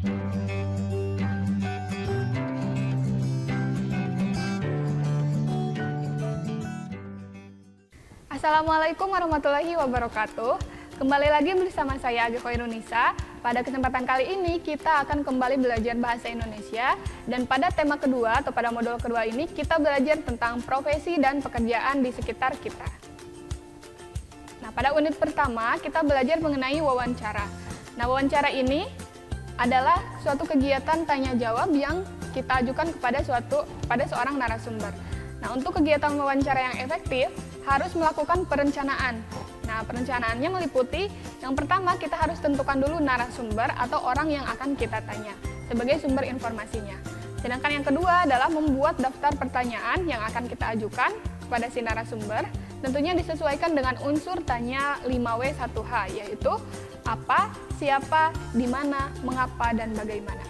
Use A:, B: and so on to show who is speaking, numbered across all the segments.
A: Assalamualaikum warahmatullahi wabarakatuh. Kembali lagi bersama saya Agi Khoirunisa. Pada kesempatan kali ini kita akan kembali belajar bahasa Indonesia, dan pada tema kedua atau pada modul kedua ini kita belajar tentang profesi dan pekerjaan di sekitar kita. Nah, pada unit pertama kita belajar mengenai wawancara. Nah, wawancara ini adalah suatu kegiatan tanya jawab yang kita ajukan kepada seorang narasumber. Nah, untuk kegiatan wawancara yang efektif harus melakukan perencanaan. Nah, perencanaannya meliputi yang pertama kita harus tentukan dulu narasumber atau orang yang akan kita tanya sebagai sumber informasinya. Sedangkan yang kedua adalah membuat daftar pertanyaan yang akan kita ajukan kepada si narasumber. Tentunya disesuaikan dengan unsur tanya 5W1H, yaitu apa, siapa, di mana, mengapa, dan bagaimana.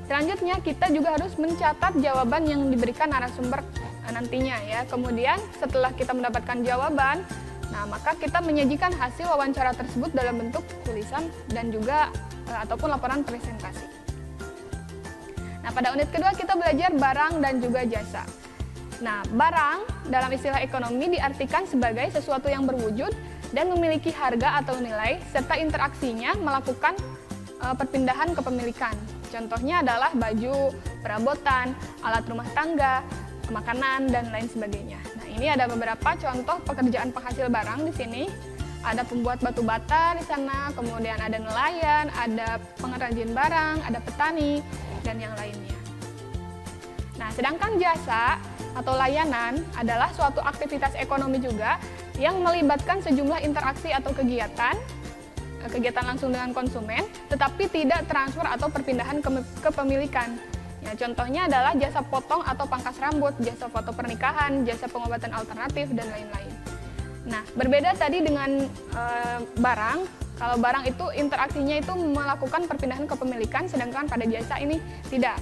A: Selanjutnya kita juga harus mencatat jawaban yang diberikan narasumber nantinya ya. Kemudian setelah kita mendapatkan jawaban, nah maka kita menyajikan hasil wawancara tersebut dalam bentuk tulisan dan juga ataupun laporan presentasi. Nah, pada unit kedua kita belajar barang dan juga jasa. Nah, barang dalam istilah ekonomi diartikan sebagai sesuatu yang berwujud dan memiliki harga atau nilai serta interaksinya melakukan perpindahan kepemilikan. Contohnya adalah baju, perabotan, alat rumah tangga, makanan, dan lain sebagainya. Nah, ini ada beberapa contoh pekerjaan penghasil barang di sini. Ada pembuat batu bata di sana, kemudian ada nelayan, ada pengrajin barang, ada petani, dan yang lainnya. Nah, sedangkan jasa atau layanan adalah suatu aktivitas ekonomi juga yang melibatkan sejumlah interaksi atau kegiatan langsung dengan konsumen, tetapi tidak transfer atau perpindahan kepemilikan. Ya, contohnya adalah jasa potong atau pangkas rambut, jasa foto pernikahan, jasa pengobatan alternatif, dan lain-lain. Nah, berbeda tadi dengan barang. Kalau barang itu interaksinya itu melakukan perpindahan kepemilikan, sedangkan pada jasa ini tidak.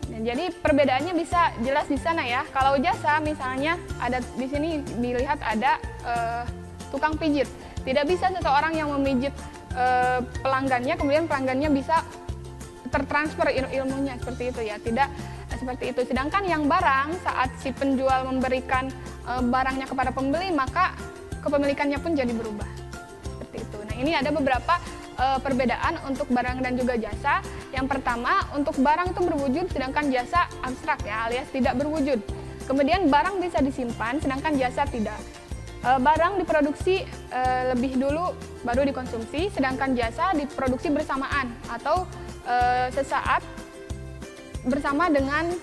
A: Nah, jadi perbedaannya bisa jelas di sana ya. Kalau jasa misalnya ada di sini dilihat ada tukang pijit. Tidak bisa seseorang yang memijit pelanggannya, kemudian pelanggannya bisa tertransfer ilmunya seperti itu ya, tidak seperti itu. Sedangkan yang barang, saat si penjual memberikan barangnya kepada pembeli, maka kepemilikannya pun jadi berubah seperti itu. Nah, ini ada beberapa perbedaan untuk barang dan juga jasa. Yang pertama, untuk barang itu berwujud, sedangkan jasa abstrak ya, alias tidak berwujud. Kemudian barang bisa disimpan, sedangkan jasa tidak. Barang diproduksi lebih dulu baru dikonsumsi, sedangkan jasa diproduksi bersamaan atau sesaat bersama dengan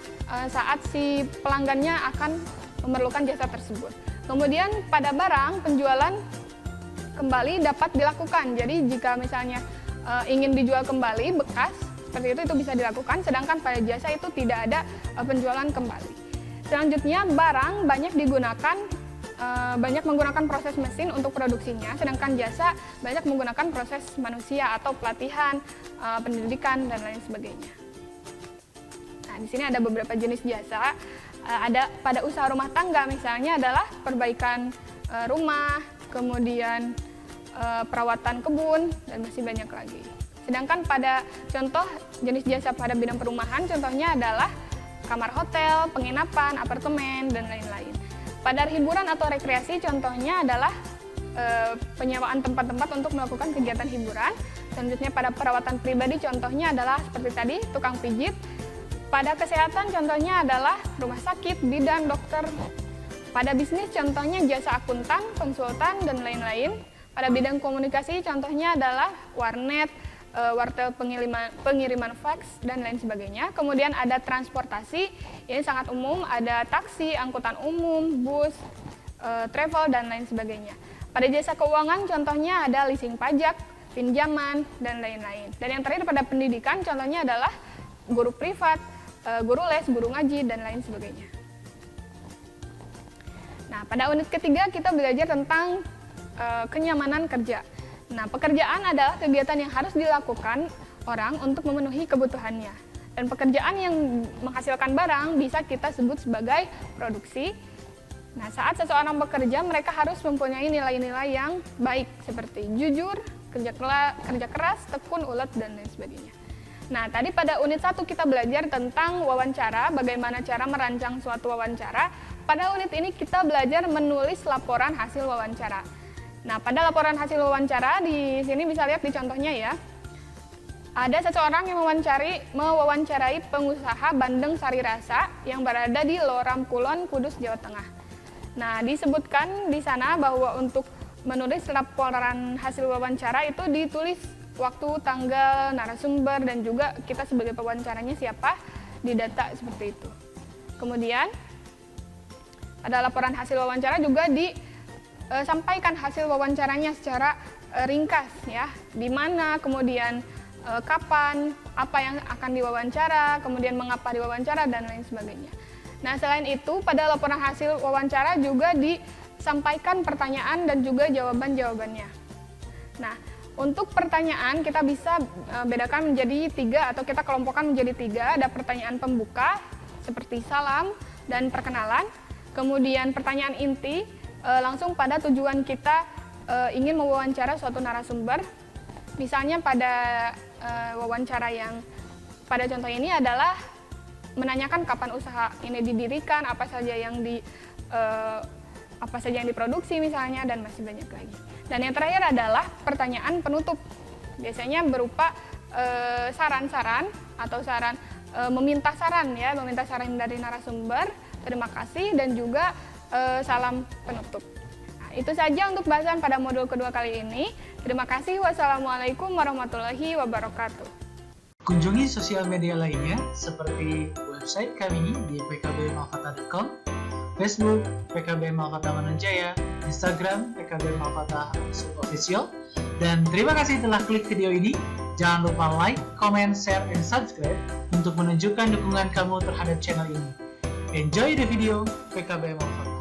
A: saat si pelanggannya akan memerlukan jasa tersebut. Kemudian pada barang penjualan kembali dapat dilakukan. Jadi jika misalnya ingin dijual kembali bekas seperti itu bisa dilakukan, sedangkan pada jasa itu tidak ada penjualan kembali. Selanjutnya barang banyak menggunakan proses mesin untuk produksinya, sedangkan jasa banyak menggunakan proses manusia atau pelatihan, pendidikan, dan lain sebagainya. Nah, di sini ada beberapa jenis jasa. Ada pada usaha rumah tangga misalnya adalah perbaikan rumah, kemudian perawatan kebun, dan masih banyak lagi. Sedangkan pada contoh jenis jasa pada bidang perumahan, contohnya adalah kamar hotel, penginapan, apartemen, dan lain-lain. Pada hiburan atau rekreasi, contohnya adalah penyewaan tempat-tempat untuk melakukan kegiatan hiburan. Selanjutnya pada perawatan pribadi, contohnya adalah seperti tadi, tukang pijit. Pada kesehatan, contohnya adalah rumah sakit, bidan, dokter. Pada bisnis, contohnya jasa akuntan, konsultan, dan lain-lain. Pada bidang komunikasi, contohnya adalah warnet, wartel pengiriman fax, dan lain sebagainya. Kemudian ada transportasi, ini sangat umum, ada taksi, angkutan umum, bus, travel, dan lain sebagainya. Pada jasa keuangan, contohnya ada leasing pajak, pinjaman, dan lain-lain. Dan yang terakhir pada pendidikan, contohnya adalah guru privat, guru les, guru ngaji, dan lain sebagainya. Nah, pada unit ketiga kita belajar tentang kenyamanan kerja. Nah, pekerjaan adalah kegiatan yang harus dilakukan orang untuk memenuhi kebutuhannya. Dan pekerjaan yang menghasilkan barang bisa kita sebut sebagai produksi. Nah, saat seseorang bekerja, mereka harus mempunyai nilai-nilai yang baik seperti jujur, kerja keras, tekun, ulet, dan lain sebagainya. Nah, tadi pada unit 1 kita belajar tentang wawancara, bagaimana cara merancang suatu wawancara. Pada unit ini kita belajar menulis laporan hasil wawancara. Nah, pada laporan hasil wawancara di sini bisa lihat di contohnya ya. Ada seseorang yang mewawancarai pengusaha bandeng sari rasa yang berada di Loram Kulon, Kudus, Jawa Tengah. Nah, disebutkan di sana bahwa untuk menulis laporan hasil wawancara itu ditulis waktu, tanggal, narasumber, dan juga kita sebagai pewawancaranya siapa, didata seperti itu. Kemudian, pada laporan hasil wawancara juga disampaikan hasil wawancaranya secara ringkas ya, di mana, kemudian kapan, apa yang akan diwawancara, kemudian mengapa diwawancara, dan lain sebagainya. Nah, selain itu, pada laporan hasil wawancara juga disampaikan pertanyaan dan juga jawaban-jawabannya. Nah, untuk pertanyaan kita bisa bedakan menjadi 3 atau kita kelompokkan menjadi 3. Ada pertanyaan pembuka, seperti salam dan perkenalan. Kemudian pertanyaan inti, langsung pada tujuan kita ingin mewawancara suatu narasumber. Misalnya pada wawancara yang pada contoh ini adalah menanyakan kapan usaha ini didirikan, apa saja yang diproduksi misalnya, dan masih banyak lagi. Dan yang terakhir adalah pertanyaan penutup. Biasanya berupa saran-saran atau meminta saran dari narasumber, terima kasih, dan juga salam penutup. Itu saja untuk bahasan pada modul kedua kali ini. Terima kasih. Wassalamualaikum warahmatullahi wabarakatuh.
B: Kunjungi sosial media lainnya seperti website kami di pkbmalkata.com, Facebook PKB Malkata Manunjaya, Instagram PKB Malkata _official. Dan terima kasih telah klik video ini. Jangan lupa like, comment, share, and subscribe untuk menunjukkan dukungan kamu terhadap channel ini. Enjoy the video PKB Malkata.